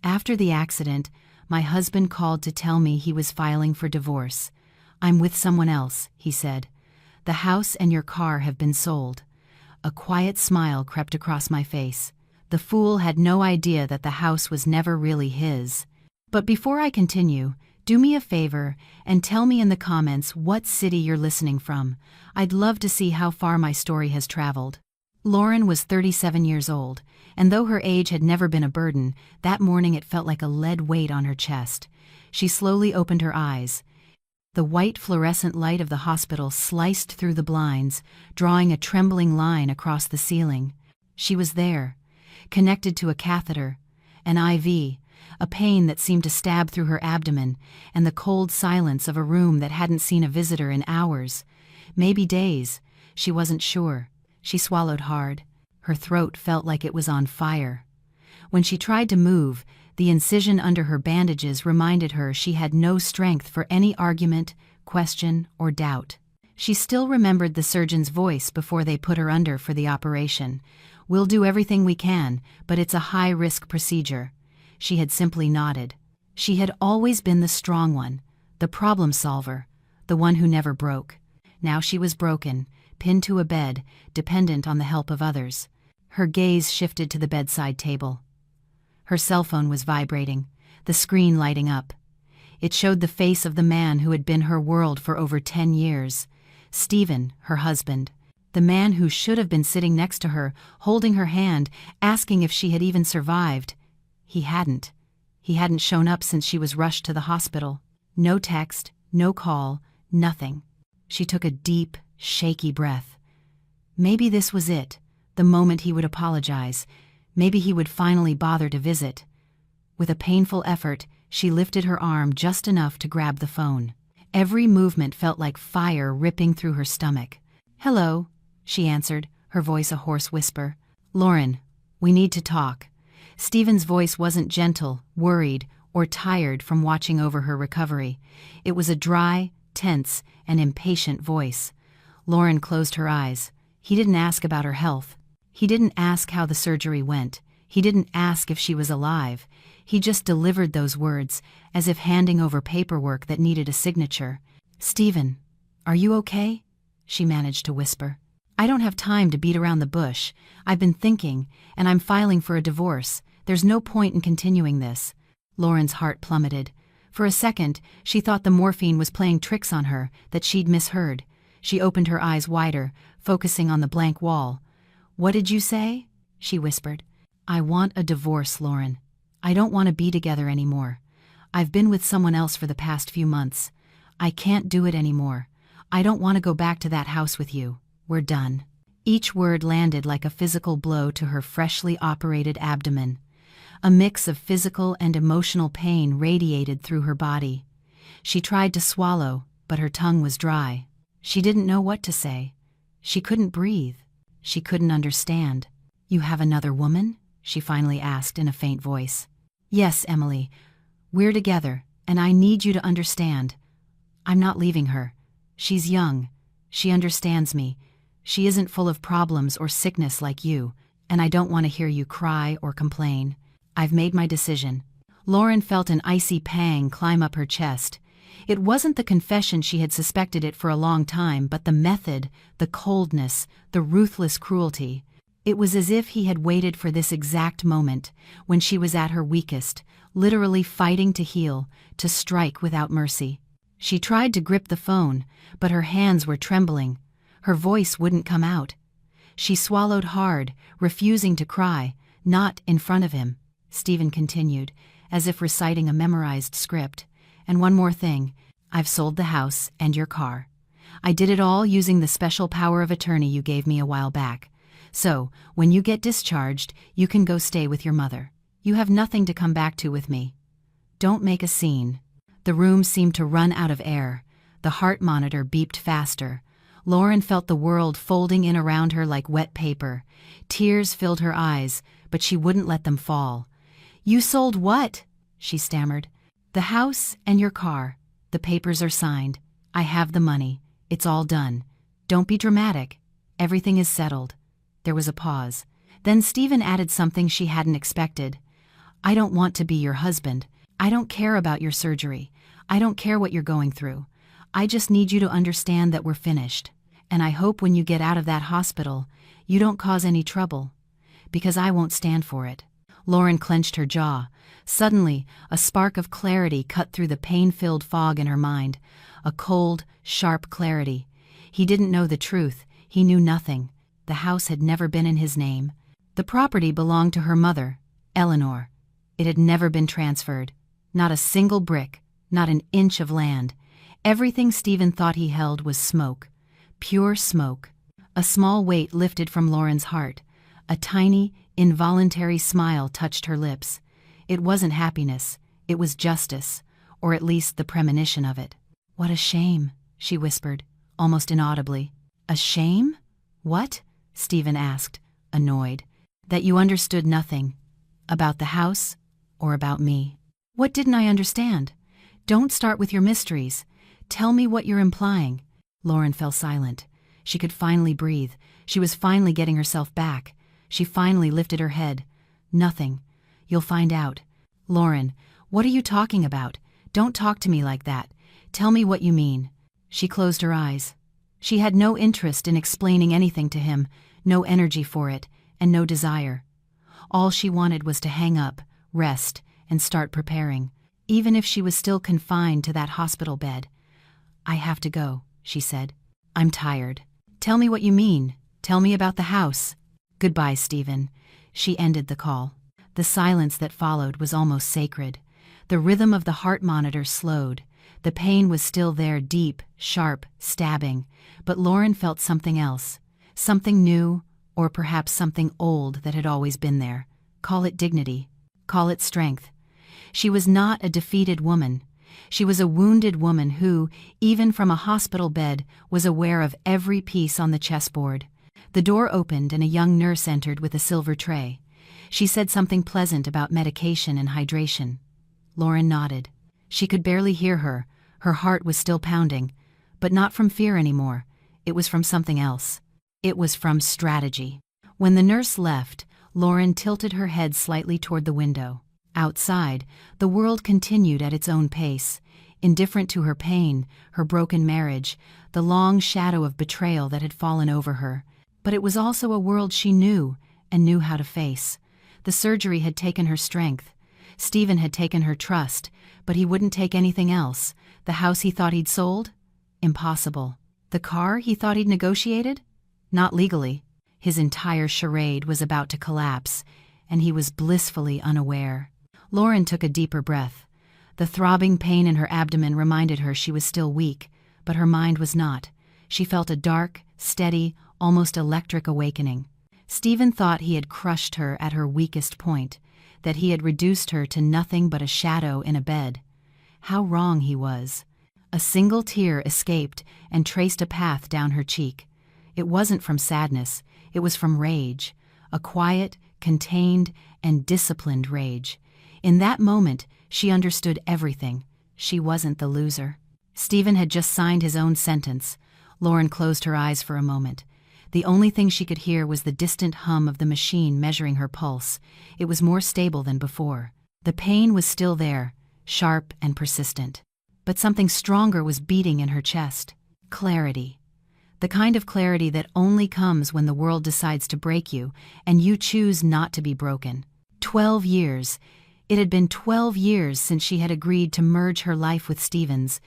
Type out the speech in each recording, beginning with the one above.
After the accident, my husband called to tell me he was filing for divorce. I'm with someone else, he said. The house and your car have been sold. A quiet smile crept across my face. The fool had no idea that the house was never really his. But before I continue, do me a favor and tell me in the comments what city you're listening from. I'd love to see how far my story has traveled. Lauren was 37 years old, and though her age had never been a burden, that morning it felt like a lead weight on her chest. She slowly opened her eyes. The white fluorescent light of the hospital sliced through the blinds, drawing a trembling line across the ceiling. She was there, connected to a catheter, an IV, a pain that seemed to stab through her abdomen, and the cold silence of a room that hadn't seen a visitor in hours, maybe days. She wasn't sure. She swallowed hard. Her throat felt like it was on fire. When she tried to move, the incision under her bandages reminded her she had no strength for any argument, question, or doubt. She still remembered the surgeon's voice before they put her under for the operation. "We'll do everything we can, but it's a high-risk procedure." She had simply nodded. She had always been the strong one, the problem solver, the one who never broke. Now she was broken, pinned to a bed, dependent on the help of others. Her gaze shifted to the bedside table. Her cell phone was vibrating, the screen lighting up. It showed the face of the man who had been her world for over 10 years. Stephen, her husband. The man who should have been sitting next to her, holding her hand, asking if she had even survived. He hadn't. He hadn't shown up since she was rushed to the hospital. No text, no call, nothing. She took a deep, shaky breath. Maybe this was it, the moment he would apologize. Maybe he would finally bother to visit. With a painful effort, she lifted her arm just enough to grab the phone. Every movement felt like fire ripping through her stomach. "Hello," she answered, her voice a hoarse whisper. "Lauren, we need to talk." Stephen's voice wasn't gentle, worried, or tired from watching over her recovery. It was a dry, tense, and impatient voice. Lauren closed her eyes. He didn't ask about her health. He didn't ask how the surgery went. He didn't ask if she was alive. He just delivered those words, as if handing over paperwork that needed a signature. "Stephen, are you okay?" she managed to whisper. "I don't have time to beat around the bush. I've been thinking, and I'm filing for a divorce. There's no point in continuing this." Lauren's heart plummeted. For a second, she thought the morphine was playing tricks on her, that she'd misheard. She opened her eyes wider, focusing on the blank wall. "What did you say?" she whispered. "I want a divorce, Lauren. I don't want to be together anymore. I've been with someone else for the past few months. I can't do it anymore. I don't want to go back to that house with you. We're done." Each word landed like a physical blow to her freshly operated abdomen. A mix of physical and emotional pain radiated through her body. She tried to swallow, but her tongue was dry. She didn't know what to say. She couldn't breathe. She couldn't understand. "You have another woman?" she finally asked in a faint voice. "Yes, Emily. We're together, and I need you to understand. I'm not leaving her. She's young. She understands me. She isn't full of problems or sickness like you, and I don't want to hear you cry or complain. I've made my decision." Lauren felt an icy pang climb up her chest. It wasn't the confession she had suspected it for a long time, but the method, the coldness, the ruthless cruelty. It was as if he had waited for this exact moment, when she was at her weakest, literally fighting to heal, to strike without mercy. She tried to grip the phone, but her hands were trembling. Her voice wouldn't come out. She swallowed hard, refusing to cry, not in front of him. Stephen continued, as if reciting a memorized script. "And one more thing. I've sold the house and your car. I did it all using the special power of attorney you gave me a while back. So, when you get discharged, you can go stay with your mother. You have nothing to come back to with me. Don't make a scene." The room seemed to run out of air. The heart monitor beeped faster. Lauren felt the world folding in around her like wet paper. Tears filled her eyes, but she wouldn't let them fall. "You sold what?" she stammered. "The house and your car. The papers are signed. I have the money. It's all done. Don't be dramatic. Everything is settled." There was a pause. Then Stephen added something she hadn't expected. I don't want to be your husband. I don't care about your surgery. I don't care what you're going through. I just need you to understand that we're finished. And I hope when you get out of that hospital, you don't cause any trouble. Because I won't stand for it." Lauren clenched her jaw. Suddenly, a spark of clarity cut through the pain-filled fog in her mind. A cold, sharp clarity. He didn't know the truth. He knew nothing. The house had never been in his name. The property belonged to her mother, Eleanor. It had never been transferred. Not a single brick, not an inch of land. Everything Stephen thought he held was smoke. Pure smoke. A small weight lifted from Lauren's heart. A tiny, involuntary smile touched her lips. It wasn't happiness, it was justice, or at least the premonition of it. "What a shame," she whispered, almost inaudibly. "A shame? What?" Stephen asked, annoyed. "That you understood nothing. About the house, or about me." "What didn't I understand? Don't start with your mysteries. Tell me what you're implying." Lauren fell silent. She could finally breathe. She was finally getting herself back. She finally lifted her head. "Nothing. You'll find out." "Lauren, what are you talking about? Don't talk to me like that. Tell me what you mean." She closed her eyes. She had no interest in explaining anything to him, no energy for it, and no desire. All she wanted was to hang up, rest, and start preparing, even if she was still confined to that hospital bed. "I have to go," she said. "I'm tired." "Tell me what you mean. Tell me about the house." "Goodbye, Stephen." She ended the call. The silence that followed was almost sacred. The rhythm of the heart monitor slowed. The pain was still there, deep, sharp, stabbing, but Lauren felt something else. Something new, or perhaps something old that had always been there. Call it dignity. Call it strength. She was not a defeated woman. She was a wounded woman who, even from a hospital bed, was aware of every piece on the chessboard. The door opened and a young nurse entered with a silver tray. She said something pleasant about medication and hydration. Lauren nodded. She could barely hear her. Her heart was still pounding, but not from fear anymore. It was from something else. It was from strategy. When the nurse left, Lauren tilted her head slightly toward the window. Outside, the world continued at its own pace, indifferent to her pain, her broken marriage, the long shadow of betrayal that had fallen over her. But it was also a world she knew, and knew how to face. The surgery had taken her strength. Stephen had taken her trust, but he wouldn't take anything else. The house he thought he'd sold? Impossible. The car he thought he'd negotiated? Not legally. His entire charade was about to collapse, and he was blissfully unaware. Lauren took a deeper breath. The throbbing pain in her abdomen reminded her she was still weak, but her mind was not. She felt a dark, steady, almost electric awakening. Stephen thought he had crushed her at her weakest point, that he had reduced her to nothing but a shadow in a bed. How wrong he was. A single tear escaped and traced a path down her cheek. It wasn't from sadness, it was from rage, a quiet, contained, and disciplined rage. In that moment, she understood everything. She wasn't the loser. Stephen had just signed his own sentence. Lauren closed her eyes for a moment. The only thing she could hear was the distant hum of the machine measuring her pulse. It was more stable than before. The pain was still there, sharp and persistent. But something stronger was beating in her chest. Clarity. The kind of clarity that only comes when the world decides to break you, and you choose not to be broken. 12 years. It had been 12 years since she had agreed to merge her life with Stephen's.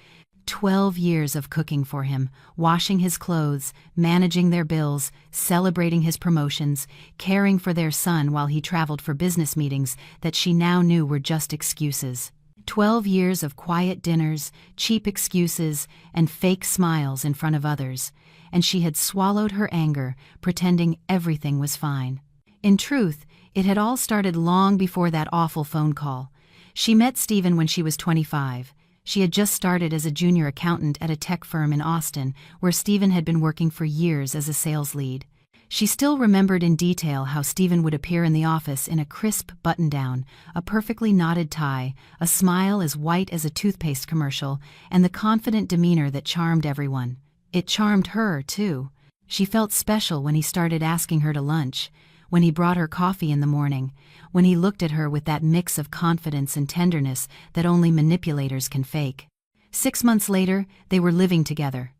12 years of cooking for him, washing his clothes, managing their bills, celebrating his promotions, caring for their son while he traveled for business meetings that she now knew were just excuses. 12 years of quiet dinners, cheap excuses, and fake smiles in front of others, and she had swallowed her anger, pretending everything was fine. In truth, it had all started long before that awful phone call. She met Stephen when she was 25. She had just started as a junior accountant at a tech firm in Austin, where Stephen had been working for years as a sales lead. She still remembered in detail how Stephen would appear in the office in a crisp button-down, a perfectly knotted tie, a smile as white as a toothpaste commercial, and the confident demeanor that charmed everyone. It charmed her, too. She felt special when he started asking her to lunch, when he brought her coffee in the morning, when he looked at her with that mix of confidence and tenderness that only manipulators can fake. 6 months later, they were living together.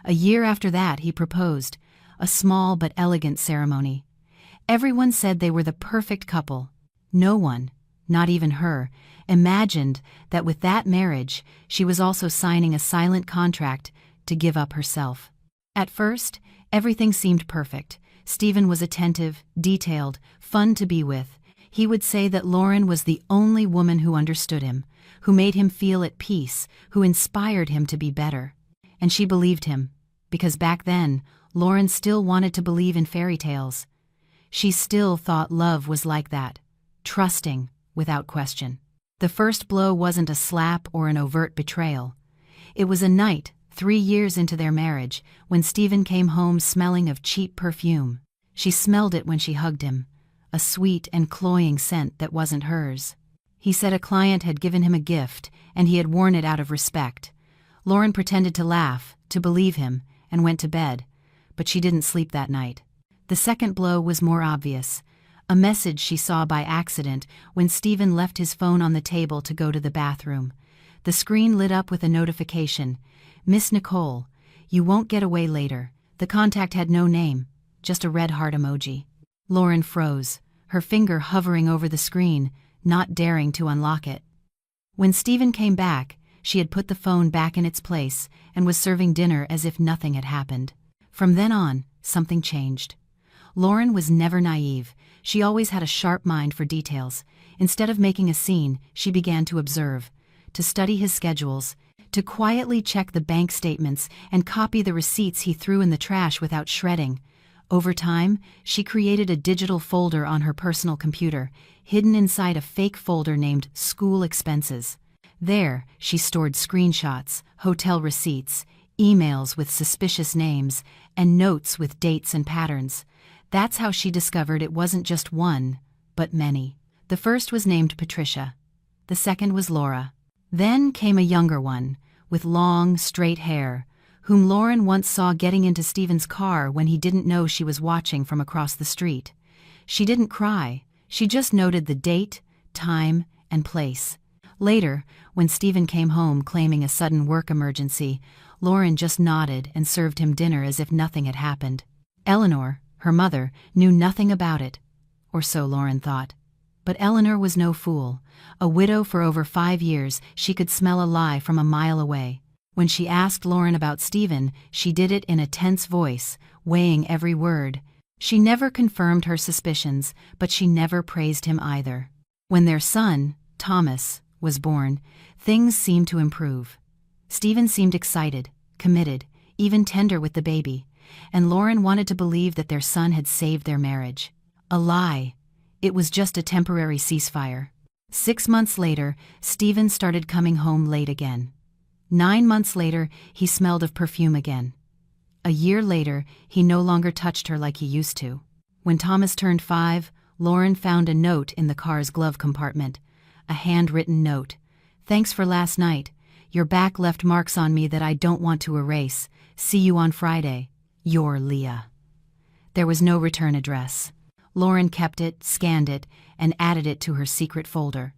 A year after that, he proposed, a small but elegant ceremony. Everyone said they were the perfect couple. No one, not even her, imagined that with that marriage, she was also signing a silent contract to give up herself. At first, everything seemed perfect. Stephen was attentive, detailed, fun to be with. He would say that Lauren was the only woman who understood him, who made him feel at peace, who inspired him to be better. And she believed him, because back then, Lauren still wanted to believe in fairy tales. She still thought love was like that, trusting, without question. The first blow wasn't a slap or an overt betrayal. It was a night, 3 years into their marriage, when Stephen came home smelling of cheap perfume. She smelled it when she hugged him, a sweet and cloying scent that wasn't hers. He said a client had given him a gift, and he had worn it out of respect. Lauren pretended to laugh, to believe him, and went to bed, but she didn't sleep that night. The second blow was more obvious. A message she saw by accident when Stephen left his phone on the table to go to the bathroom. The screen lit up with a notification. "Miss Nicole, you won't get away later." The contact had no name, just a red heart emoji. Lauren froze, her finger hovering over the screen, not daring to unlock it. When Stephen came back, she had put the phone back in its place and was serving dinner as if nothing had happened. From then on, something changed. Lauren was never naive. She always had a sharp mind for details. Instead of making a scene, she began to observe, to study his schedules, to quietly check the bank statements and copy the receipts he threw in the trash without shredding. Over time, she created a digital folder on her personal computer, hidden inside a fake folder named School Expenses. There, she stored screenshots, hotel receipts, emails with suspicious names, and notes with dates and patterns. That's how she discovered it wasn't just one, but many. The first was named Patricia. The second was Laura. Then came a younger one, with long, straight hair, whom Lauren once saw getting into Stephen's car when he didn't know she was watching from across the street. She didn't cry, she just noted the date, time, and place. Later, when Stephen came home claiming a sudden work emergency, Lauren just nodded and served him dinner as if nothing had happened. Eleanor, her mother, knew nothing about it, or so Lauren thought. But Eleanor was no fool. A widow for over 5 years, she could smell a lie from a mile away. When she asked Lauren about Stephen, she did it in a tense voice, weighing every word. She never confirmed her suspicions, but she never praised him either. When their son, Thomas, was born, things seemed to improve. Stephen seemed excited, committed, even tender with the baby, and Lauren wanted to believe that their son had saved their marriage. A lie. It was just a temporary ceasefire. 6 months later, Stephen started coming home late again. 9 months later, he smelled of perfume again. A year later, he no longer touched her like he used to. When Thomas turned 5, Lauren found a note in the car's glove compartment. A handwritten note. "Thanks for last night. Your back left marks on me that I don't want to erase. See you on Friday. Your Leah." There was no return address. Lauren kept it, scanned it, and added it to her secret folder.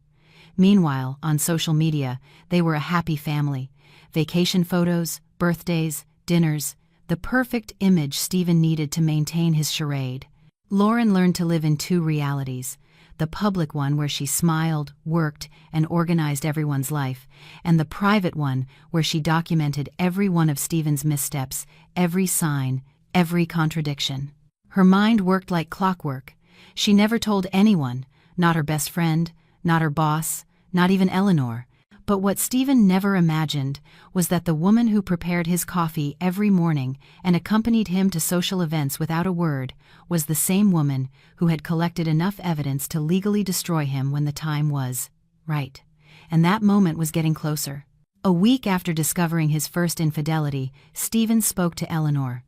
Meanwhile, on social media, they were a happy family. Vacation photos, birthdays, dinners, the perfect image Stephen needed to maintain his charade. Lauren learned to live in 2 realities. The public one where she smiled, worked, and organized everyone's life, and the private one where she documented every one of Stephen's missteps, every sign, every contradiction. Her mind worked like clockwork. She never told anyone, not her best friend, not her boss, not even Eleanor. But what Stephen never imagined was that the woman who prepared his coffee every morning and accompanied him to social events without a word was the same woman who had collected enough evidence to legally destroy him when the time was right. And that moment was getting closer. A week after discovering his first infidelity, Stephen spoke to Eleanor.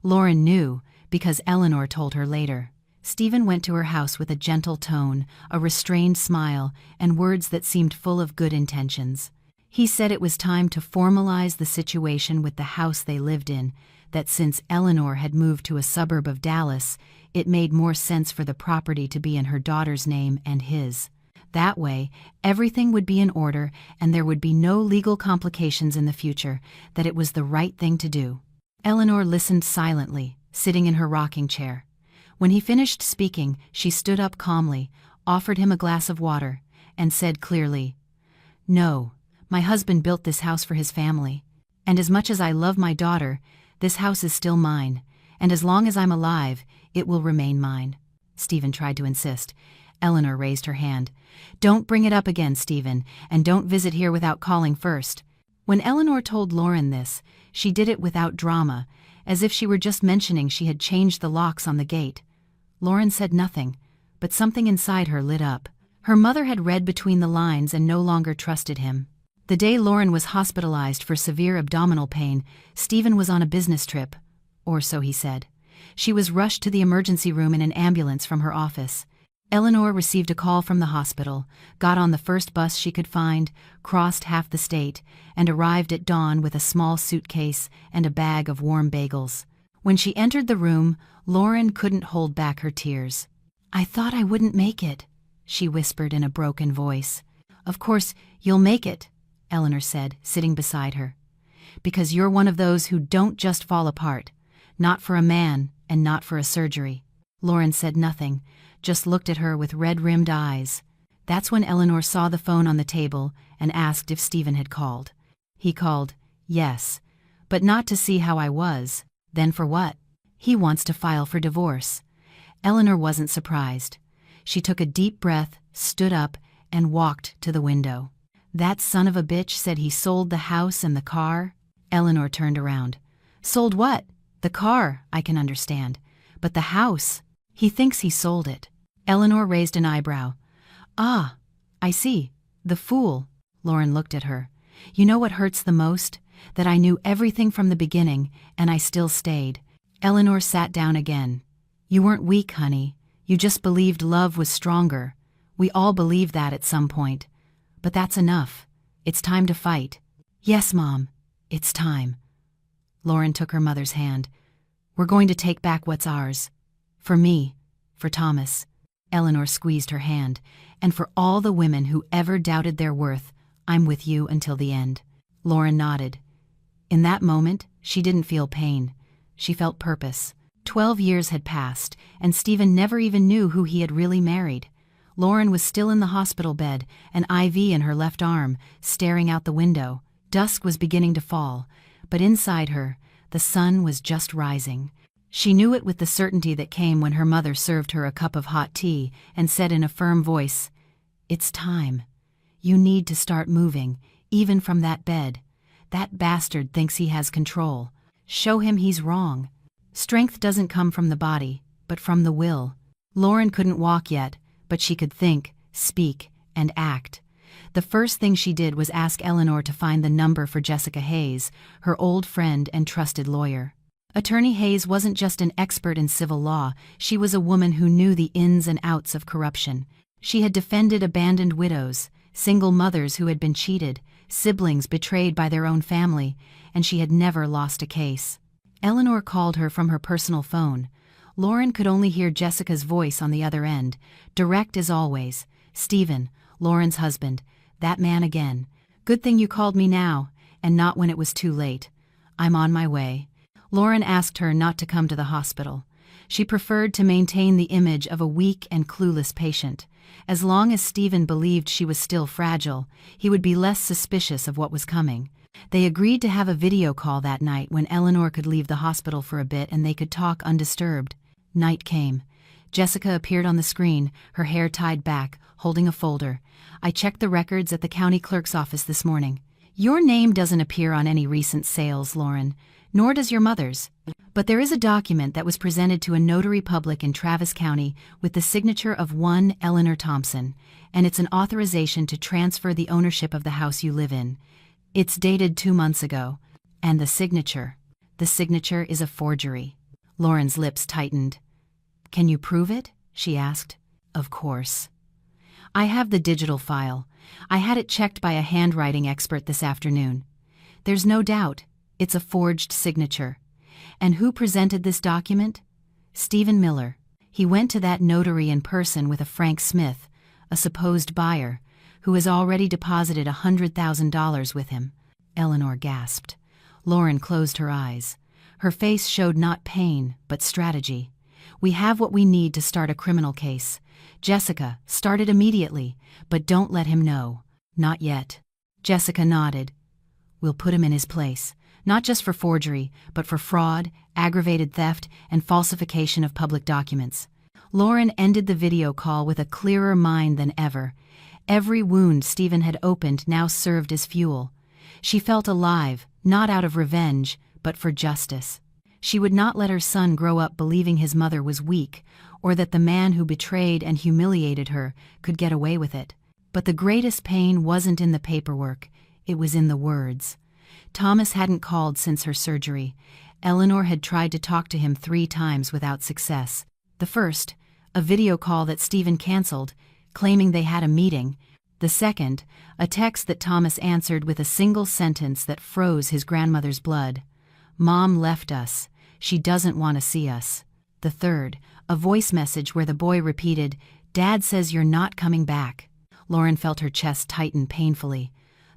Lauren knew, because Eleanor told her later. Stephen went to her house with a gentle tone, a restrained smile, and words that seemed full of good intentions. He said it was time to formalize the situation with the house they lived in, that since Eleanor had moved to a suburb of Dallas, it made more sense for the property to be in her daughter's name and his. That way, everything would be in order and there would be no legal complications in the future, that it was the right thing to do. Eleanor listened silently, sitting in her rocking chair. When he finished speaking, she stood up calmly, offered him a glass of water, and said clearly, "No, my husband built this house for his family. And as much as I love my daughter, this house is still mine, and as long as I'm alive, it will remain mine." Stephen tried to insist. Eleanor raised her hand. "Don't bring it up again, Stephen, and don't visit here without calling first." When Eleanor told Lauren this, she did it without drama, as if she were just mentioning she had changed the locks on the gate. Lauren said nothing, but something inside her lit up. Her mother had read between the lines and no longer trusted him. The day Lauren was hospitalized for severe abdominal pain, Stephen was on a business trip, or so he said. She was rushed to the emergency room in an ambulance from her office. Eleanor received a call from the hospital, got on the first bus she could find, crossed half the state, and arrived at dawn with a small suitcase and a bag of warm bagels. When she entered the room, Lauren couldn't hold back her tears. "I thought I wouldn't make it," she whispered in a broken voice. "Of course, you'll make it," Eleanor said, sitting beside her. "Because you're one of those who don't just fall apart. Not for a man, and not for a surgery." Lauren said nothing, just looked at her with red-rimmed eyes. That's when Eleanor saw the phone on the table and asked if Stephen had called. He called, "Yes, but not to see how I was." "Then for what?" "He wants to file for divorce." Eleanor wasn't surprised. She took a deep breath, stood up, and walked to the window. "That son of a bitch said he sold the house and the car?" Eleanor turned around. "Sold what? The car, I can understand. But the house? He thinks he sold it." Eleanor raised an eyebrow. "Ah, I see. The fool." Lauren looked at her. "You know what hurts the most? That I knew everything from the beginning, and I still stayed." Eleanor sat down again. "You weren't weak, honey. You just believed love was stronger. We all believe that at some point. But that's enough. It's time to fight." "Yes, Mom. It's time." Lauren took her mother's hand. "We're going to take back what's ours. For me. For Thomas." Eleanor squeezed her hand. "And for all the women who ever doubted their worth, I'm with you until the end." Lauren nodded. In that moment, she didn't feel pain. She felt purpose. 12 years had passed, and Stephen never even knew who he had really married. Lauren was still in the hospital bed, an IV in her left arm, staring out the window. Dusk was beginning to fall, but inside her, the sun was just rising. She knew it with the certainty that came when her mother served her a cup of hot tea and said in a firm voice, "It's time. You need to start moving, even from that bed. That bastard thinks he has control. Show him he's wrong. Strength doesn't come from the body, but from the will." Lauren couldn't walk yet, but she could think, speak, and act. The first thing she did was ask Eleanor to find the number for Jessica Hayes, her old friend and trusted lawyer. Attorney Hayes wasn't just an expert in civil law, she was a woman who knew the ins and outs of corruption. She had defended abandoned widows, single mothers who had been cheated, siblings betrayed by their own family, and she had never lost a case. Eleanor called her from her personal phone. Lauren could only hear Jessica's voice on the other end, direct as always. "Stephen, Lauren's husband, that man again. Good thing you called me now, and not when it was too late. I'm on my way." Lauren asked her not to come to the hospital. She preferred to maintain the image of a weak and clueless patient. As long as Stephen believed she was still fragile, he would be less suspicious of what was coming. They agreed to have a video call that night when Eleanor could leave the hospital for a bit and they could talk undisturbed. Night came. Jessica appeared on the screen, her hair tied back, holding a folder. "I checked the records at the county clerk's office this morning. Your name doesn't appear on any recent sales, Lauren, nor does your mother's. But there is a document that was presented to a notary public in Travis County with the signature of one Eleanor Thompson, and it's an authorization to transfer the ownership of the house you live in. It's dated 2 months ago. And the signature is a forgery." Lauren's lips tightened. "Can you prove it?" she asked. "Of course. I have the digital file. I had it checked by a handwriting expert this afternoon. There's no doubt. It's a forged signature. And who presented this document? Stephen Miller. He went to that notary in person with a Frank Smith, a supposed buyer, who has already deposited $100,000 with him. Eleanor gasped. Lauren closed her eyes. Her face showed not pain, but strategy. We have what we need to start a criminal case. Jessica, start it immediately, but don't let him know. Not yet. Jessica nodded. We'll put him in his place, not just for forgery, but for fraud, aggravated theft, and falsification of public documents. Lauren ended the video call with a clearer mind than ever. Every wound Stephen had opened now served as fuel. She felt alive, not out of revenge, but for justice. She would not let her son grow up believing his mother was weak, or that the man who betrayed and humiliated her could get away with it. But the greatest pain wasn't in the paperwork, it was in the words. Thomas hadn't called since her surgery. Eleanor had tried to talk to him 3 times without success. The first, a video call that Stephen canceled, claiming they had a meeting. The second, a text that Thomas answered with a single sentence that froze his grandmother's blood. Mom left us. She doesn't want to see us. The third, a voice message where the boy repeated, Dad says you're not coming back. Lauren felt her chest tighten painfully.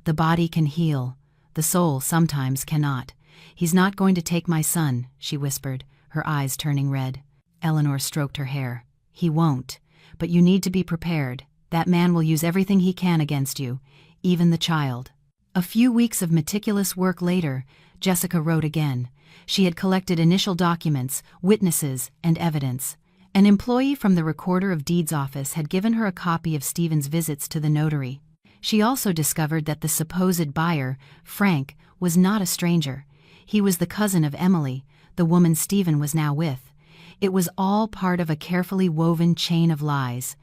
The body can heal. The soul sometimes cannot. He's not going to take my son, she whispered, her eyes turning red. Eleanor stroked her hair. He won't. But you need to be prepared. That man will use everything he can against you, even the child. A few weeks of meticulous work later, Jessica wrote again. She had collected initial documents, witnesses, and evidence. An employee from the Recorder of Deeds office had given her a copy of Stephen's visits to the notary. She also discovered that the supposed buyer, Frank, was not a stranger. He was the cousin of Emily, the woman Stephen was now with. It was all part of a carefully woven chain of lies.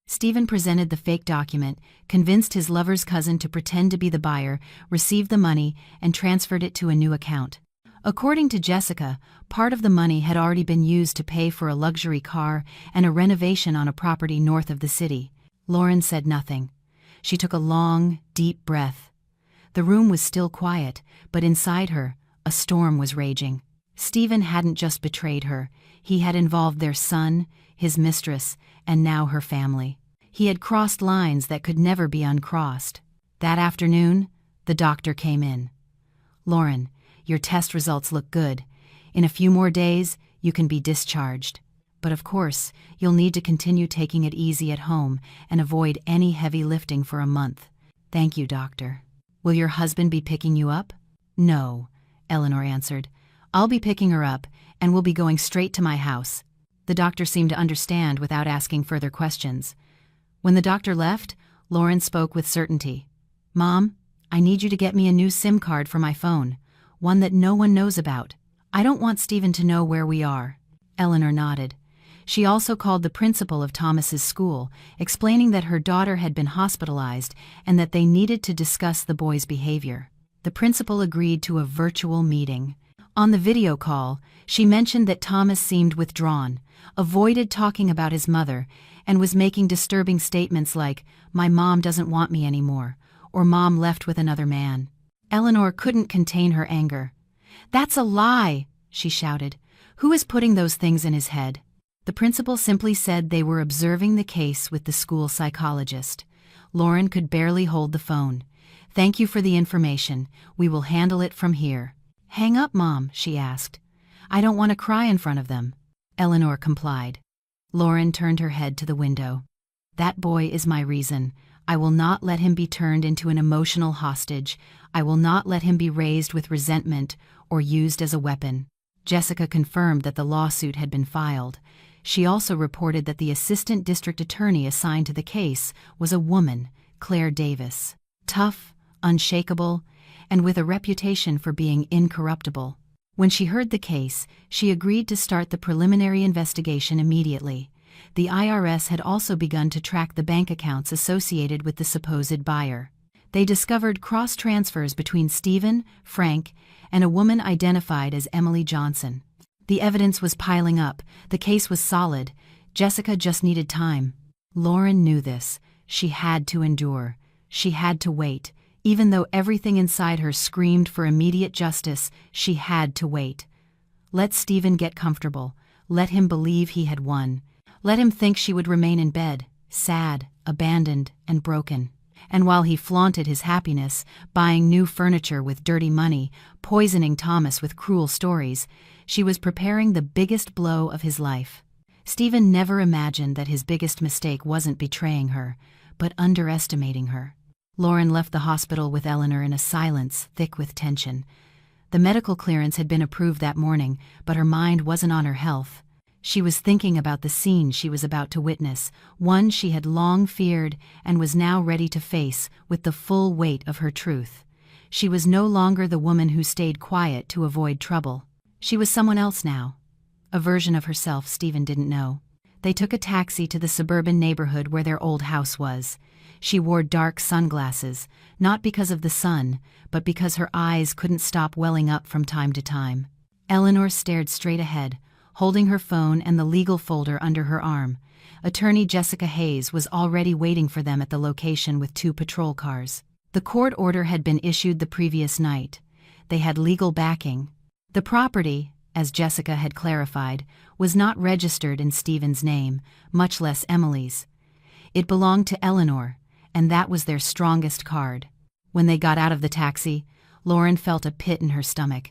Stephen presented the fake document, convinced his lover's cousin to pretend to be the buyer, received the money, and transferred it to a new account. According to Jessica, part of the money had already been used to pay for a luxury car and a renovation on a property north of the city. Lauren said nothing. She took a long, deep breath. The room was still quiet, but inside her, a storm was raging. Stephen hadn't just betrayed her. He had involved their son, his mistress, and now her family. He had crossed lines that could never be uncrossed. That afternoon, the doctor came in. Lauren, your test results look good. In a few more days, you can be discharged. But of course, you'll need to continue taking it easy at home and avoid any heavy lifting for a month. Thank you, doctor. Will your husband be picking you up? No, Eleanor answered. I'll be picking her up, and we'll be going straight to my house. The doctor seemed to understand without asking further questions. When the doctor left, Lauren spoke with certainty. Mom, I need you to get me a new SIM card for my phone, one that no one knows about. I don't want Stephen to know where we are. Eleanor nodded. She also called the principal of Thomas's school, explaining that her daughter had been hospitalized and that they needed to discuss the boy's behavior. The principal agreed to a virtual meeting. On the video call, she mentioned that Thomas seemed withdrawn, avoided talking about his mother, and was making disturbing statements like, "My mom doesn't want me anymore," or "Mom left with another man." Eleanor couldn't contain her anger. "That's a lie," she shouted. "Who is putting those things in his head?" The principal simply said they were observing the case with the school psychologist. Lauren could barely hold the phone. "Thank you for the information. We will handle it from here." "Hang up, Mom," she asked. "I don't want to cry in front of them." Eleanor complied. Lauren turned her head to the window. "That boy is my reason. I will not let him be turned into an emotional hostage. I will not let him be raised with resentment or used as a weapon." Jessica confirmed that the lawsuit had been filed. She also reported that the assistant district attorney assigned to the case was a woman, Claire Davis. Tough, unshakable, and with a reputation for being incorruptible. When she heard the case, she agreed to start the preliminary investigation immediately. The IRS had also begun to track the bank accounts associated with the supposed buyer. They discovered cross-transfers between Stephen, Frank, and a woman identified as Emily Johnson. The evidence was piling up. The case was solid. Jessica just needed time. Lauren knew this. She had to endure. She had to wait. Even though everything inside her screamed for immediate justice, she had to wait. Let Stephen get comfortable. Let him believe he had won. Let him think she would remain in bed, sad, abandoned, and broken. And while he flaunted his happiness, buying new furniture with dirty money, poisoning Thomas with cruel stories, she was preparing the biggest blow of his life. Stephen never imagined that his biggest mistake wasn't betraying her, but underestimating her. Lauren left the hospital with Eleanor in a silence thick with tension. The medical clearance had been approved that morning, but her mind wasn't on her health. She was thinking about the scene she was about to witness, one she had long feared and was now ready to face with the full weight of her truth. She was no longer the woman who stayed quiet to avoid trouble. She was someone else now. A version of herself Stephen didn't know. They took a taxi to the suburban neighborhood where their old house was. She wore dark sunglasses, not because of the sun, but because her eyes couldn't stop welling up from time to time. Eleanor stared straight ahead, holding her phone and the legal folder under her arm. Attorney Jessica Hayes was already waiting for them at the location with 2 patrol cars. The court order had been issued the previous night. They had legal backing. The property, as Jessica had clarified, was not registered in Stephen's name, much less Emily's. It belonged to Eleanor, and that was their strongest card. When they got out of the taxi, Lauren felt a pit in her stomach.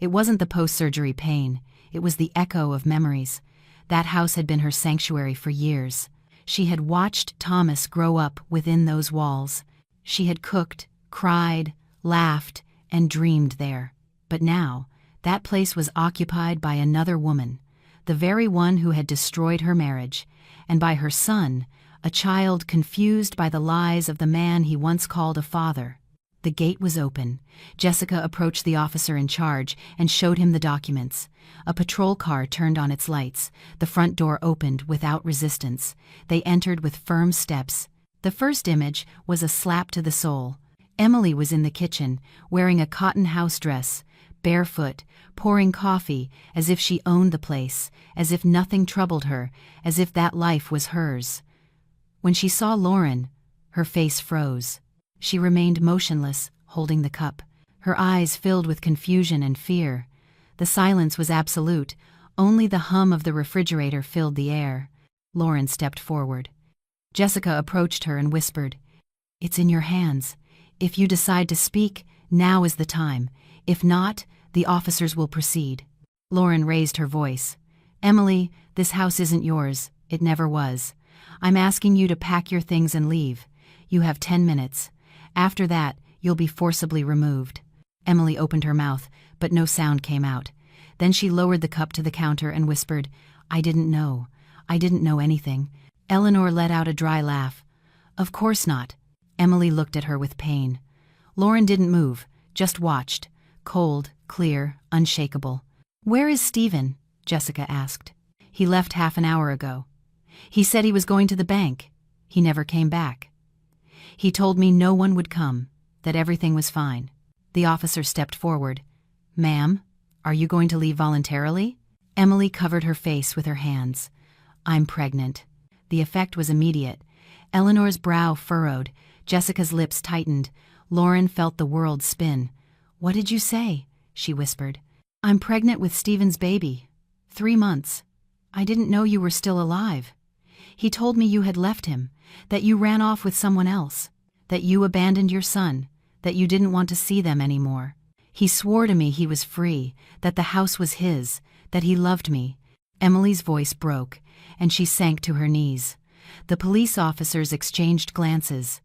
It wasn't the post-surgery pain. It was the echo of memories. That house had been her sanctuary for years. She had watched Thomas grow up within those walls. She had cooked, cried, laughed, and dreamed there. But now, that place was occupied by another woman, the very one who had destroyed her marriage, and by her son, a child confused by the lies of the man he once called a father. The gate was open. Jessica approached the officer in charge and showed him the documents. A patrol car turned on its lights. The front door opened without resistance. They entered with firm steps. The first image was a slap to the soul. Emily was in the kitchen, wearing a cotton house dress, barefoot, pouring coffee, as if she owned the place, as if nothing troubled her, as if that life was hers. When she saw Lauren, her face froze. She remained motionless, holding the cup. Her eyes filled with confusion and fear. The silence was absolute. Only the hum of the refrigerator filled the air. Lauren stepped forward. Jessica approached her and whispered, "It's in your hands. If you decide to speak, now is the time. If not, the officers will proceed." Lauren raised her voice. "Emily, this house isn't yours. It never was. I'm asking you to pack your things and leave. You have 10 minutes. After that, you'll be forcibly removed." Emily opened her mouth, but no sound came out. Then she lowered the cup to the counter and whispered, "I didn't know. I didn't know anything." Eleanor let out a dry laugh. "Of course not." Emily looked at her with pain. Lauren didn't move, just watched, cold, clear, unshakable. "Where is Stephen?" Jessica asked. "He left half an hour ago. He said he was going to the bank. He never came back. He told me no one would come, that everything was fine." The officer stepped forward. "Ma'am, are you going to leave voluntarily?" Emily covered her face with her hands. "I'm pregnant." The effect was immediate. Eleanor's brow furrowed. Jessica's lips tightened. Lauren felt the world spin. "What did you say?" she whispered. "I'm pregnant with Stephen's baby. 3 months. I didn't know you were still alive. He told me you had left him, that you ran off with someone else, that you abandoned your son, that you didn't want to see them anymore. He swore to me he was free, that the house was his, that he loved me." Emily's voice broke, and she sank to her knees. The police officers exchanged glances.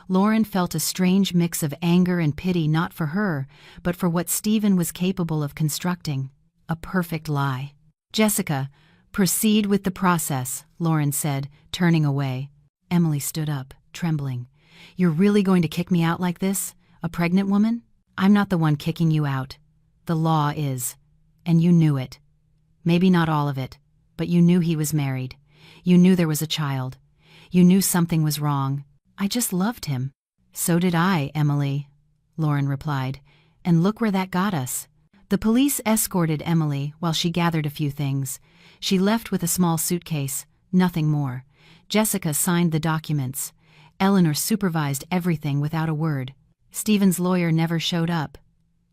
Lauren felt a strange mix of anger and pity, not for her, but for what Stephen was capable of constructing. A perfect lie. "Jessica, proceed with the process," Lauren said, turning away. Emily stood up, trembling. "You're really going to kick me out like this? A pregnant woman? I'm not the one kicking you out. The law is. And you knew it. Maybe not all of it, but you knew he was married. You knew there was a child. You knew something was wrong. I just loved him." "So did I, Emily," Lauren replied. "And look where that got us." The police escorted Emily while she gathered a few things. She left with a small suitcase, nothing more. Jessica signed the documents. Eleanor supervised everything without a word. Stephen's lawyer never showed up.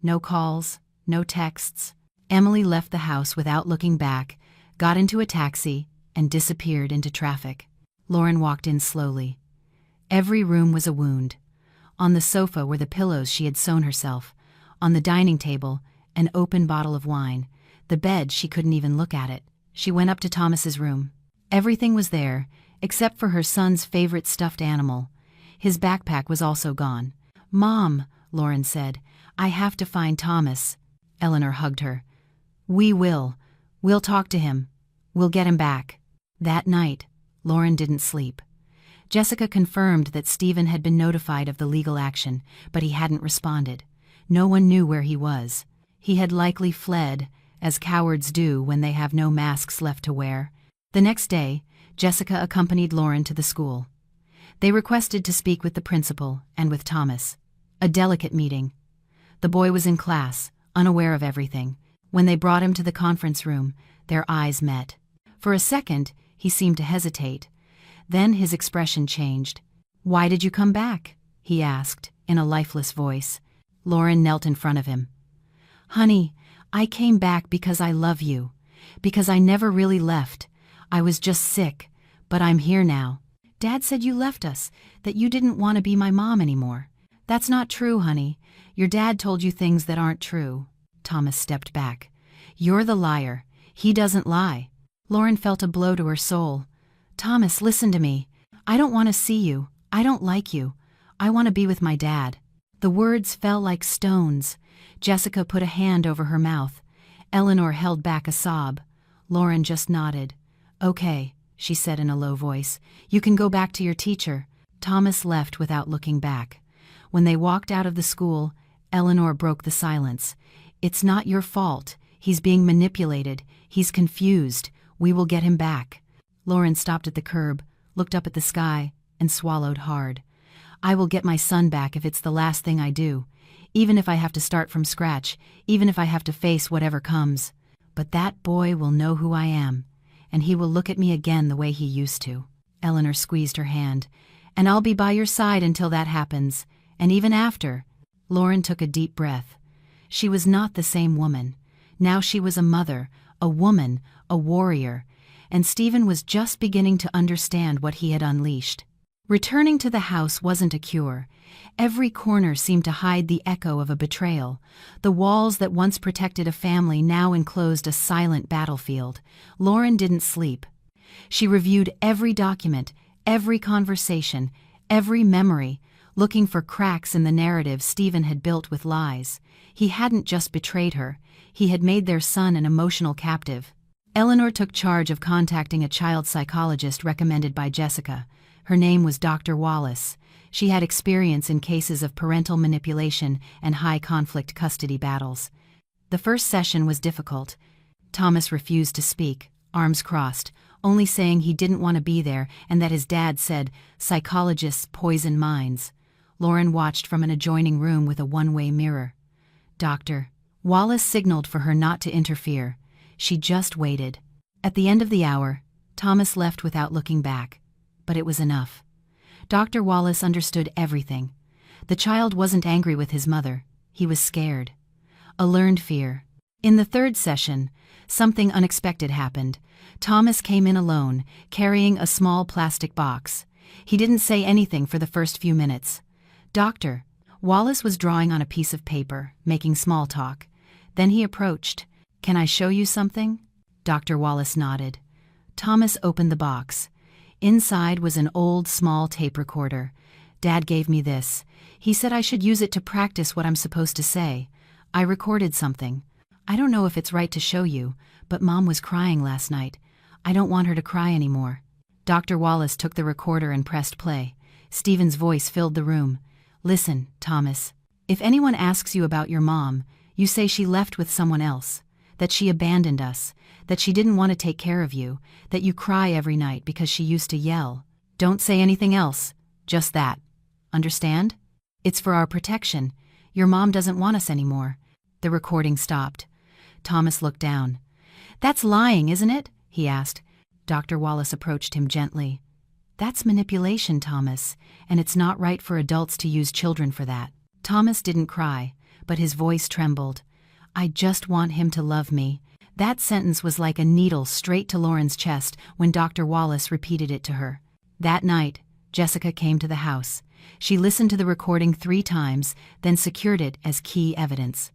No calls, no texts. Emily left the house without looking back, got into a taxi, and disappeared into traffic. Lauren walked in slowly. Every room was a wound. On the sofa were the pillows she had sewn herself. On the dining table, an open bottle of wine. The bed, she couldn't even look at it. She went up to Thomas's room. Everything was there, except for her son's favorite stuffed animal. His backpack was also gone. "Mom," Lauren said, "I have to find Thomas." Eleanor hugged her. "We will. We'll talk to him. We'll get him back." That night, Lauren didn't sleep. Jessica confirmed that Stephen had been notified of the legal action, but he hadn't responded. No one knew where he was. He had likely fled, as cowards do when they have no masks left to wear. The next day, Jessica accompanied Lauren to the school. They requested to speak with the principal and with Thomas. A delicate meeting. The boy was in class, unaware of everything. When they brought him to the conference room, their eyes met. For a second, he seemed to hesitate. Then his expression changed. "Why did you come back?" he asked, in a lifeless voice. Lauren knelt in front of him. "Honey, I came back because I love you. Because I never really left. I was just sick, but I'm here now. Dad said you left us, that you didn't want to be my mom anymore." "That's not true, honey. Your dad told you things that aren't true." Thomas stepped back. "You're the liar. He doesn't lie." Lauren felt a blow to her soul. "Thomas, listen to me. I don't want to see you. I don't like you. I want to be with my dad." The words fell like stones. Jessica put a hand over her mouth. Eleanor held back a sob. Lauren just nodded. "Okay," she said in a low voice. "You can go back to your teacher." Thomas left without looking back. When they walked out of the school, Eleanor broke the silence. "It's not your fault. He's being manipulated. He's confused. We will get him back." Lauren stopped at the curb, looked up at the sky, and swallowed hard. "I will get my son back if it's the last thing I do. Even if I have to start from scratch, even if I have to face whatever comes. But that boy will know who I am, and he will look at me again the way he used to." Eleanor squeezed her hand. "And I'll be by your side until that happens, and even after." Lauren took a deep breath. She was not the same woman. Now she was a mother, a woman, a warrior, and Stephen was just beginning to understand what he had unleashed. Returning to the house wasn't a cure. Every corner seemed to hide the echo of a betrayal. The walls that once protected a family now enclosed a silent battlefield. Lauren didn't sleep. She reviewed every document, every conversation, every memory, looking for cracks in the narrative Stephen had built with lies. He hadn't just betrayed her, he had made their son an emotional captive. Eleanor took charge of contacting a child psychologist recommended by Jessica. Her name was Dr. Wallace. She had experience in cases of parental manipulation and high-conflict custody battles. The first session was difficult. Thomas refused to speak, arms crossed, only saying he didn't want to be there and that his dad said psychologists poison minds. Lauren watched from an adjoining room with a one-way mirror. "Doctor." Wallace signaled for her not to interfere. She just waited. At the end of the hour, Thomas left without looking back. But it was enough. Dr. Wallace understood everything. The child wasn't angry with his mother. He was scared. A learned fear. In the third session, something unexpected happened. Thomas came in alone, carrying a small plastic box. He didn't say anything for the first few minutes. "Doctor." Wallace was drawing on a piece of paper, making small talk. Then he approached. "Can I show you something?" Dr. Wallace nodded. Thomas opened the box. Inside was an old, small tape recorder. "Dad gave me this. He said I should use it to practice what I'm supposed to say. I recorded something. I don't know if it's right to show you, but Mom was crying last night. I don't want her to cry anymore." Dr. Wallace took the recorder and pressed play. Stephen's voice filled the room. "Listen, Thomas. If anyone asks you about your mom, you say she left with someone else, that she abandoned us, that she didn't want to take care of you, that you cry every night because she used to yell. Don't say anything else, just that. Understand? It's for our protection. Your mom doesn't want us anymore." The recording stopped. Thomas looked down. "That's lying, isn't it?" he asked. Dr. Wallace approached him gently. "That's manipulation, Thomas, and it's not right for adults to use children for that." Thomas didn't cry, but his voice trembled. I just want him to love me. That sentence was like a needle straight to Lauren's chest when Dr. Wallace repeated it to her. That night, Jessica came to the house. She listened to the recording 3 times, then secured it as key evidence.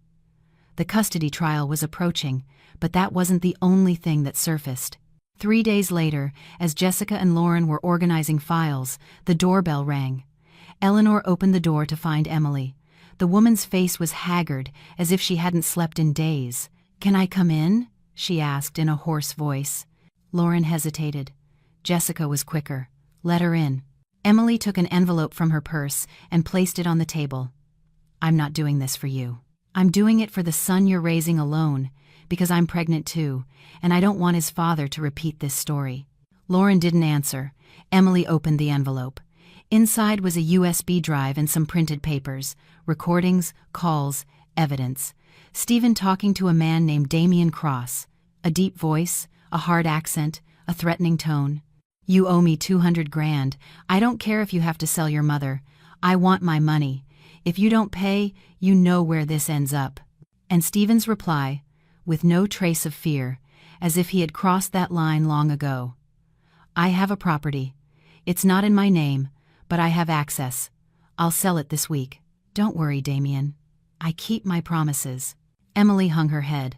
The custody trial was approaching, but that wasn't the only thing that surfaced. 3 days later, as Jessica and Lauren were organizing files, the doorbell rang. Eleanor opened the door to find Emily. The woman's face was haggard, as if she hadn't slept in days. "Can I come in?" she asked in a hoarse voice. Lauren hesitated. Jessica was quicker. "Let her in." Emily took an envelope from her purse and placed it on the table. "I'm not doing this for you. I'm doing it for the son you're raising alone, because I'm pregnant too, and I don't want his father to repeat this story." Lauren didn't answer. Emily opened the envelope. Inside was a USB drive and some printed papers, recordings, calls, evidence. Stephen talking to a man named Damian Cross. A deep voice, a hard accent, a threatening tone. "You owe me 200 grand. I don't care if you have to sell your mother. I want my money. If you don't pay, you know where this ends up." And Stephen's reply, with no trace of fear, as if he had crossed that line long ago. "I have a property. It's not in my name, but I have access. I'll sell it this week. Don't worry, Damian. I keep my promises." Emily hung her head.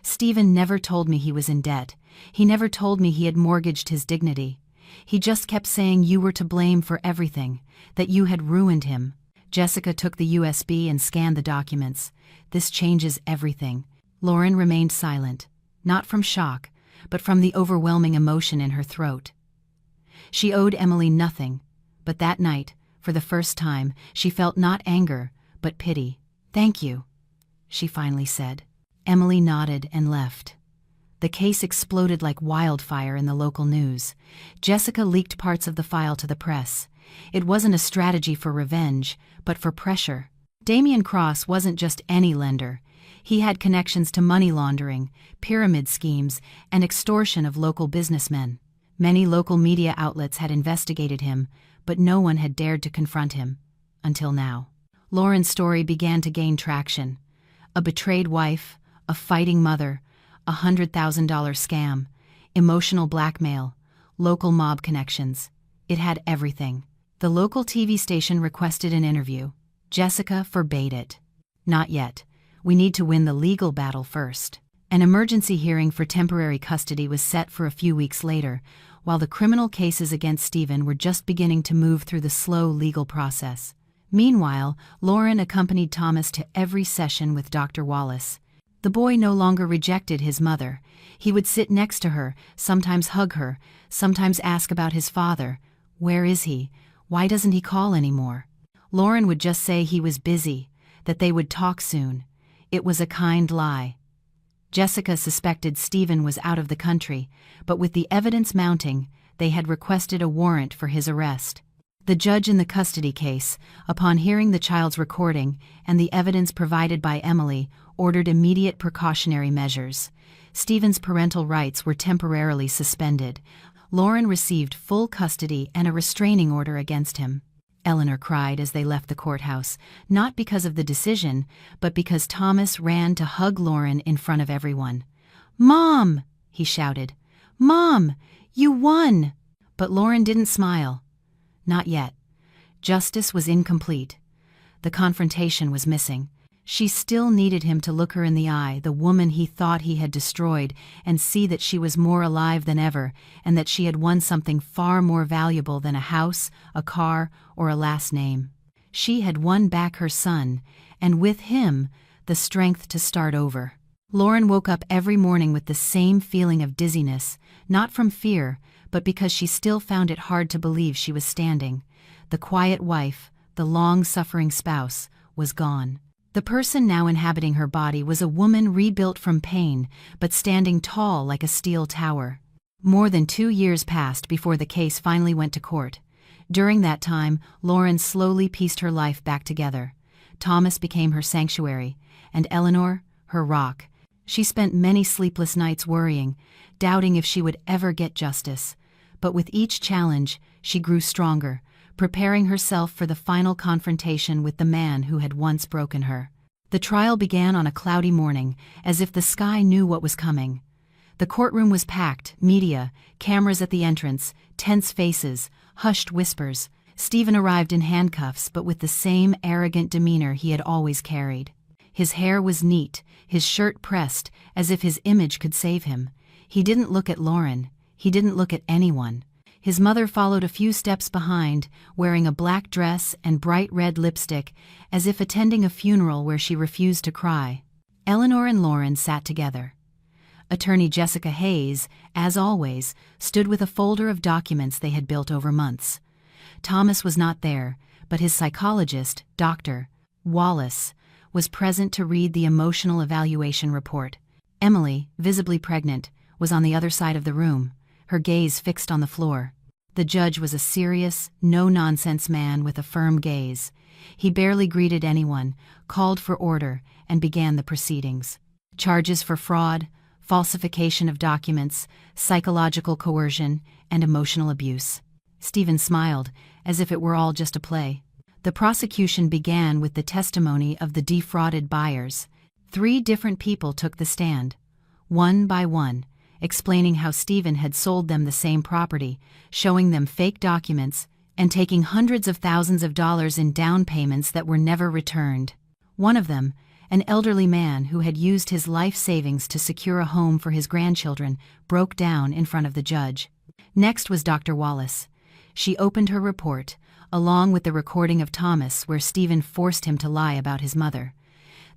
"Stephen never told me he was in debt. He never told me he had mortgaged his dignity. He just kept saying you were to blame for everything, that you had ruined him." Jessica took the USB and scanned the documents. "This changes everything." Lauren remained silent, not from shock, but from the overwhelming emotion in her throat. She owed Emily nothing, but that night, for the first time, she felt not anger, but pity. "Thank you," she finally said. Emily nodded and left. The case exploded like wildfire in the local news. Jessica leaked parts of the file to the press. It wasn't a strategy for revenge, but for pressure. Damian Cross wasn't just any lender. He had connections to money laundering, pyramid schemes, and extortion of local businessmen. Many local media outlets had investigated him, but no one had dared to confront him. Until now. Lauren's story began to gain traction. A betrayed wife, a fighting mother, a $100,000 scam, emotional blackmail, local mob connections. It had everything. The local TV station requested an interview. Jessica forbade it. "Not yet. We need to win the legal battle first." An emergency hearing for temporary custody was set for a few weeks later, while the criminal cases against Stephen were just beginning to move through the slow legal process. Meanwhile, Lauren accompanied Thomas to every session with Dr. Wallace. The boy no longer rejected his mother. He would sit next to her, sometimes hug her, sometimes ask about his father. Where is he? Why doesn't he call anymore? Lauren would just say he was busy, that they would talk soon. It was a kind lie. Jessica suspected Stephen was out of the country, but with the evidence mounting, they had requested a warrant for his arrest. The judge in the custody case, upon hearing the child's recording and the evidence provided by Emily, ordered immediate precautionary measures. Stephen's parental rights were temporarily suspended. Lauren received full custody and a restraining order against him. Eleanor cried as they left the courthouse, not because of the decision, but because Thomas ran to hug Lauren in front of everyone. "Mom!" he shouted. "Mom! You won!" But Lauren didn't smile. Not yet. Justice was incomplete. The confrontation was missing. She still needed him to look her in the eye, the woman he thought he had destroyed, and see that she was more alive than ever, and that she had won something far more valuable than a house, a car, or a last name. She had won back her son, and with him, the strength to start over. Lauren woke up every morning with the same feeling of dizziness, not from fear, but because she still found it hard to believe she was standing. The quiet wife, the long-suffering spouse, was gone. The person now inhabiting her body was a woman rebuilt from pain, but standing tall like a steel tower. More than 2 years passed before the case finally went to court. During that time, Lauren slowly pieced her life back together. Thomas became her sanctuary, and Eleanor, her rock. She spent many sleepless nights worrying, doubting if she would ever get justice. But with each challenge, she grew stronger, preparing herself for the final confrontation with the man who had once broken her. The trial began on a cloudy morning, as if the sky knew what was coming. The courtroom was packed, media, cameras at the entrance, tense faces, hushed whispers. Stephen arrived in handcuffs but with the same arrogant demeanor he had always carried. His hair was neat, his shirt pressed, as if his image could save him. He didn't look at Lauren. He didn't look at anyone. His mother followed a few steps behind, wearing a black dress and bright red lipstick, as if attending a funeral where she refused to cry. Eleanor and Lauren sat together. Attorney Jessica Hayes, as always, stood with a folder of documents they had built over months. Thomas was not there, but his psychologist, Dr. Wallace, was present to read the emotional evaluation report. Emily, visibly pregnant, was on the other side of the room, her gaze fixed on the floor. The judge was a serious, no-nonsense man with a firm gaze. He barely greeted anyone, called for order, and began the proceedings. Charges for fraud, falsification of documents, psychological coercion, and emotional abuse. Stephen smiled, as if it were all just a play. The prosecution began with the testimony of the defrauded buyers. 3 different people took the stand, one by one, explaining how Stephen had sold them the same property, showing them fake documents, and taking hundreds of thousands of dollars in down payments that were never returned. One of them, an elderly man who had used his life savings to secure a home for his grandchildren, broke down in front of the judge. Next was Dr. Wallace. She opened her report, along with the recording of Thomas where Stephen forced him to lie about his mother.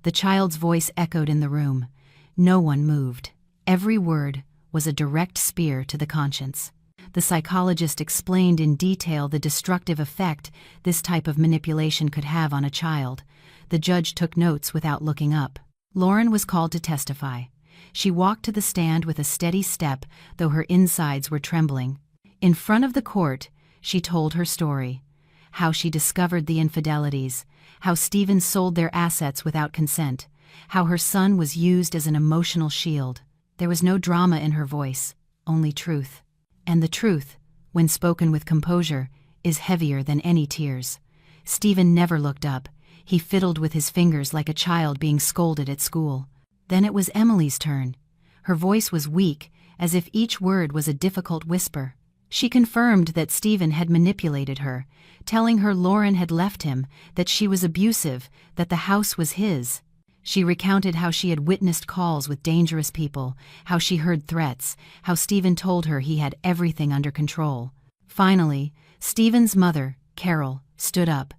The child's voice echoed in the room. No one moved. Every word was a direct spear to the conscience. The psychologist explained in detail the destructive effect this type of manipulation could have on a child. The judge took notes without looking up. Lauren was called to testify. She walked to the stand with a steady step, though her insides were trembling. In front of the court, she told her story. How she discovered the infidelities, how Stephen sold their assets without consent, how her son was used as an emotional shield. There was no drama in her voice, only truth. And the truth, when spoken with composure, is heavier than any tears. Stephen never looked up. He fiddled with his fingers like a child being scolded at school. Then it was Emily's turn. Her voice was weak, as if each word was a difficult whisper. She confirmed that Stephen had manipulated her, telling her Lauren had left him, that she was abusive, that the house was his. She recounted how she had witnessed calls with dangerous people, how she heard threats, how Stephen told her he had everything under control. Finally, Stephen's mother, Carol, stood up.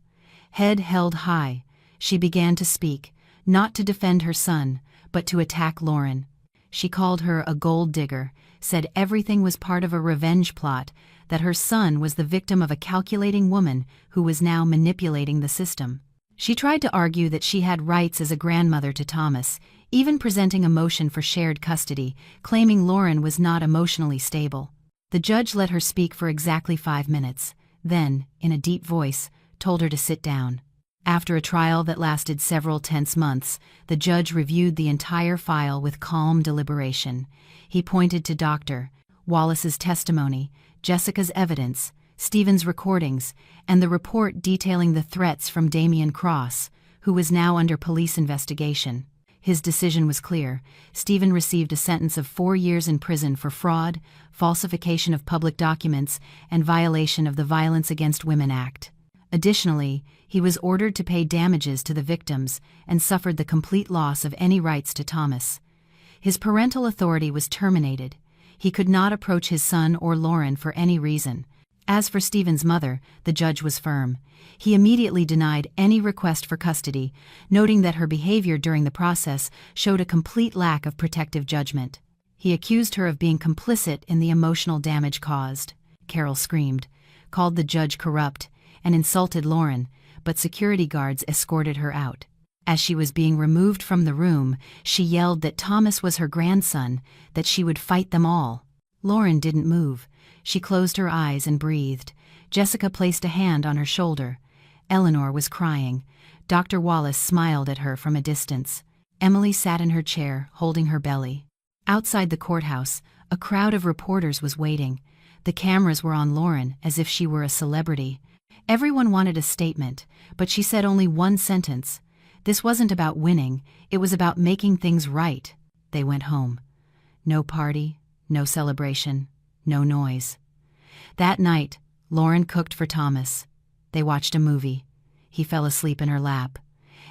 Head held high, she began to speak, not to defend her son, but to attack Lauren. She called her a gold digger, said everything was part of a revenge plot, that her son was the victim of a calculating woman who was now manipulating the system. She tried to argue that she had rights as a grandmother to Thomas, even presenting a motion for shared custody, claiming Lauren was not emotionally stable. The judge let her speak for exactly 5 minutes, then, in a deep voice, told her to sit down. After a trial that lasted several tense months, the judge reviewed the entire file with calm deliberation. He pointed to Dr. Wallace's testimony, Jessica's evidence, Stephen's recordings, and the report detailing the threats from Damian Cross, who was now under police investigation. His decision was clear. Stephen received a sentence of 4 years in prison for fraud, falsification of public documents, and violation of the Violence Against Women Act. Additionally, he was ordered to pay damages to the victims and suffered the complete loss of any rights to Thomas. His parental authority was terminated. He could not approach his son or Lauren for any reason. As for Stephen's mother, the judge was firm. He immediately denied any request for custody, noting that her behavior during the process showed a complete lack of protective judgment. He accused her of being complicit in the emotional damage caused. Carol screamed, called the judge corrupt, and insulted Lauren, but security guards escorted her out. As she was being removed from the room, she yelled that Thomas was her grandson, that she would fight them all. Lauren didn't move. She closed her eyes and breathed. Jessica placed a hand on her shoulder. Eleanor was crying. Dr. Wallace smiled at her from a distance. Emily sat in her chair, holding her belly. Outside the courthouse, a crowd of reporters was waiting. The cameras were on Lauren as if she were a celebrity. Everyone wanted a statement, but she said only one sentence. This wasn't about winning, it was about making things right. They went home. No party, no celebration, no noise. That night, Lauren cooked for Thomas. They watched a movie. He fell asleep in her lap.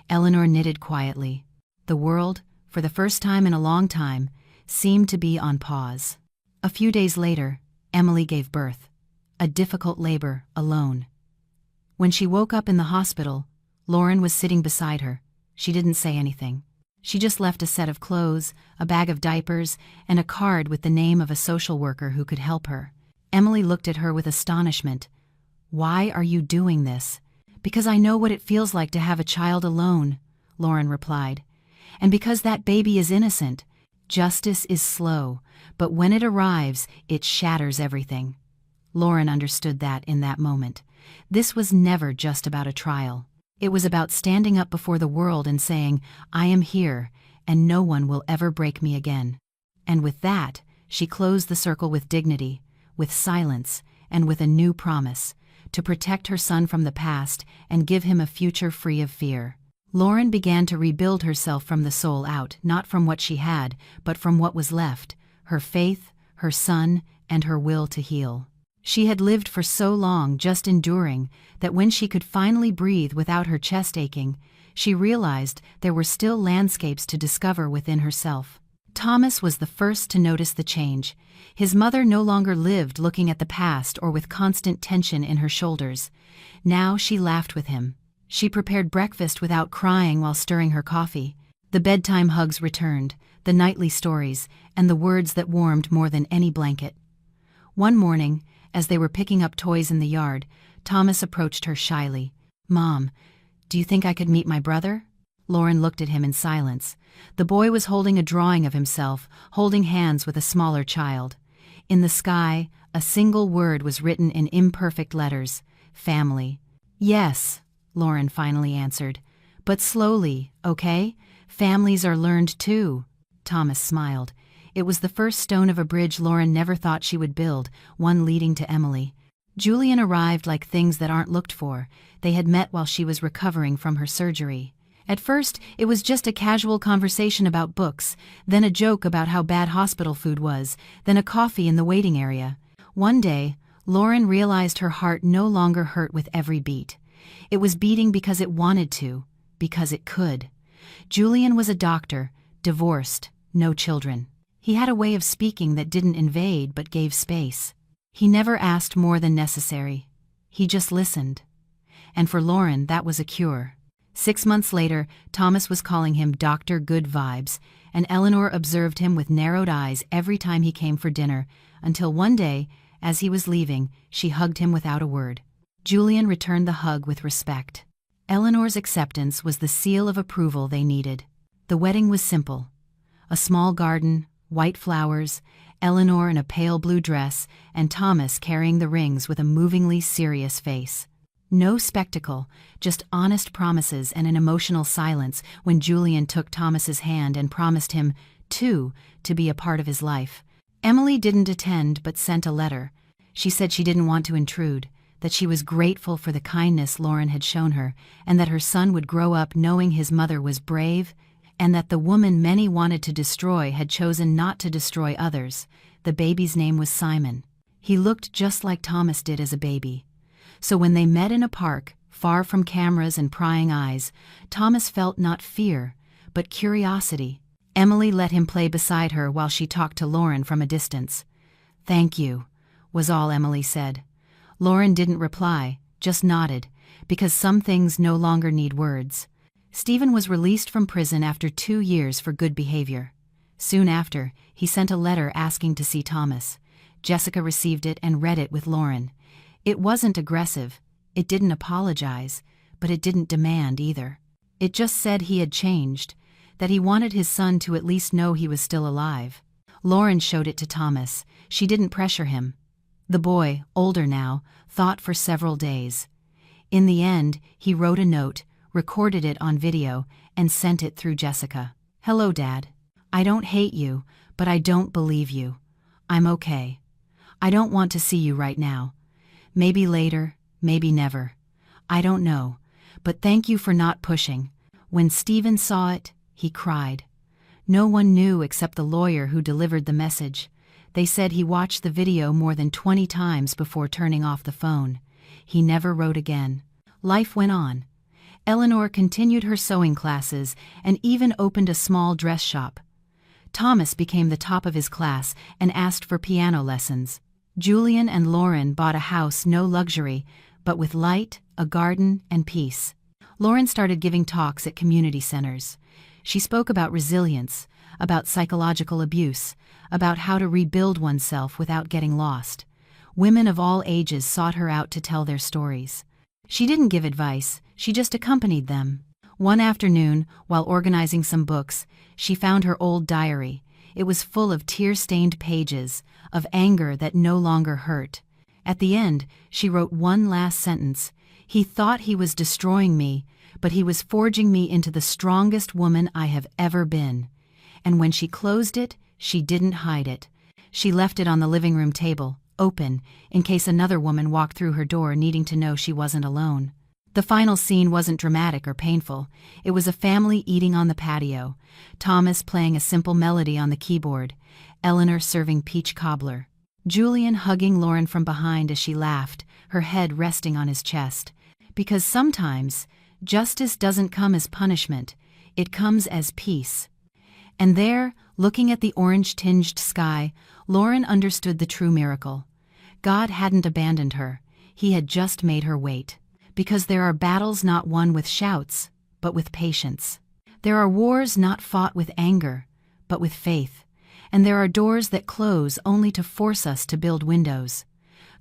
Eleanor knitted quietly. The world, for the first time in a long time, seemed to be on pause. A few days later, Emily gave birth. A difficult labor, alone. When she woke up in the hospital, Lauren was sitting beside her. She didn't say anything. She just left a set of clothes, a bag of diapers, and a card with the name of a social worker who could help her. Emily looked at her with astonishment. "Why are you doing this?" "Because I know what it feels like to have a child alone," Lauren replied. "And because that baby is innocent. Justice is slow, but when it arrives, it shatters everything." Lauren understood that in that moment. This was never just about a trial. It was about standing up before the world and saying, "I am here, and no one will ever break me again." And with that, she closed the circle with dignity, with silence, and with a new promise: to protect her son from the past and give him a future free of fear. Lauren began to rebuild herself from the soul out, not from what she had, but from what was left: her faith, her son, and her will to heal. She had lived for so long just enduring that when she could finally breathe without her chest aching, she realized there were still landscapes to discover within herself. Thomas was the first to notice the change. His mother no longer lived looking at the past or with constant tension in her shoulders. Now she laughed with him. She prepared breakfast without crying while stirring her coffee. The bedtime hugs returned, the nightly stories, and the words that warmed more than any blanket. One morning, as they were picking up toys in the yard, Thomas approached her shyly. "Mom, do you think I could meet my brother?" Lauren looked at him in silence. The boy was holding a drawing of himself, holding hands with a smaller child. In the sky, a single word was written in imperfect letters: family. "Yes," Lauren finally answered. "But slowly, okay? Families are learned too." Thomas smiled. It was the first stone of a bridge Lauren never thought she would build, one leading to Emily. Julian arrived like things that aren't looked for. They had met while she was recovering from her surgery. At first, it was just a casual conversation about books, then a joke about how bad hospital food was, then a coffee in the waiting area. One day, Lauren realized her heart no longer hurt with every beat. It was beating because it wanted to, because it could. Julian was a doctor, divorced, no children. He had a way of speaking that didn't invade but gave space. He never asked more than necessary. He just listened. And for Lauren, that was a cure. 6 months later, Thomas was calling him Dr. Good Vibes, and Eleanor observed him with narrowed eyes every time he came for dinner, until one day, as he was leaving, she hugged him without a word. Julian returned the hug with respect. Eleanor's acceptance was the seal of approval they needed. The wedding was simple. A small garden, white flowers, Eleanor in a pale blue dress, and Thomas carrying the rings with a movingly serious face. No spectacle, just honest promises and an emotional silence when Julian took Thomas's hand and promised him, too, to be a part of his life. Emily didn't attend but sent a letter. She said she didn't want to intrude, that she was grateful for the kindness Lauren had shown her, and that her son would grow up knowing his mother was brave, and that the woman many wanted to destroy had chosen not to destroy others. The baby's name was Simon. He looked just like Thomas did as a baby. So when they met in a park, far from cameras and prying eyes, Thomas felt not fear, but curiosity. Emily let him play beside her while she talked to Lauren from a distance. "Thank you," was all Emily said. Lauren didn't reply, just nodded, because some things no longer need words. Stephen was released from prison after 2 years for good behavior. Soon after, he sent a letter asking to see Thomas. Jessica received it and read it with Lauren. It wasn't aggressive, it didn't apologize, but it didn't demand either. It just said he had changed, that he wanted his son to at least know he was still alive. Lauren showed it to Thomas. She didn't pressure him. The boy, older now, thought for several days. In the end, he wrote a note, recorded it on video, and sent it through Jessica. "Hello, Dad. I don't hate you, but I don't believe you. I'm okay. I don't want to see you right now. Maybe later, maybe never. I don't know, but thank you for not pushing. When Stephen saw it, he cried. No one knew except the lawyer who delivered the message. They said he watched the video more than 20 times before turning off the phone. He never wrote again. Life went on. Eleanor continued her sewing classes and even opened a small dress shop. Thomas became the top of his class and asked for piano lessons. Julian and Lauren bought a house, no luxury, but with light, a garden, and peace. Lauren started giving talks at community centers. She spoke about resilience, about psychological abuse, about how to rebuild oneself without getting lost. Women of all ages sought her out to tell their stories. She didn't give advice, she just accompanied them. One afternoon, while organizing some books, she found her old diary. It was full of tear-stained pages, of anger that no longer hurt. At the end, she wrote one last sentence. He thought he was destroying me, but he was forging me into the strongest woman I have ever been. And when she closed it, she didn't hide it. She left it on the living room table, open, in case another woman walked through her door needing to know she wasn't alone. The final scene wasn't dramatic or painful. It was a family eating on the patio, Thomas playing a simple melody on the keyboard, Eleanor serving peach cobbler, Julian hugging Lauren from behind as she laughed, her head resting on his chest. Because sometimes, justice doesn't come as punishment, it comes as peace. And there, looking at the orange-tinged sky, Lauren understood the true miracle. God hadn't abandoned her, he had just made her wait. Because there are battles not won with shouts, but with patience. There are wars not fought with anger, but with faith. And there are doors that close only to force us to build windows.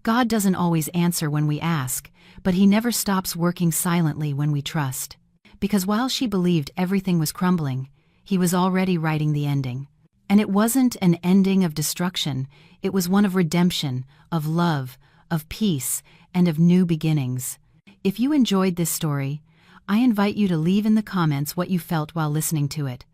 God doesn't always answer when we ask, but he never stops working silently when we trust. Because while she believed everything was crumbling, he was already writing the ending. And it wasn't an ending of destruction, it was one of redemption, of love, of peace, and of new beginnings. If you enjoyed this story, I invite you to leave in the comments what you felt while listening to it.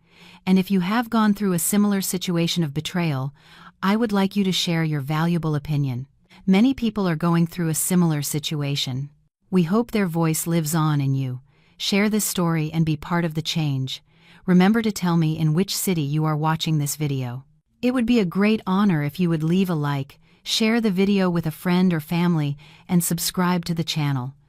And if you have gone through a similar situation of betrayal, I would like you to share your valuable opinion. Many people are going through a similar situation. We hope their voice lives on in you. Share this story and be part of the change. Remember to tell me in which city you are watching this video. It would be a great honor if you would leave a like, share the video with a friend or family, and subscribe to the channel.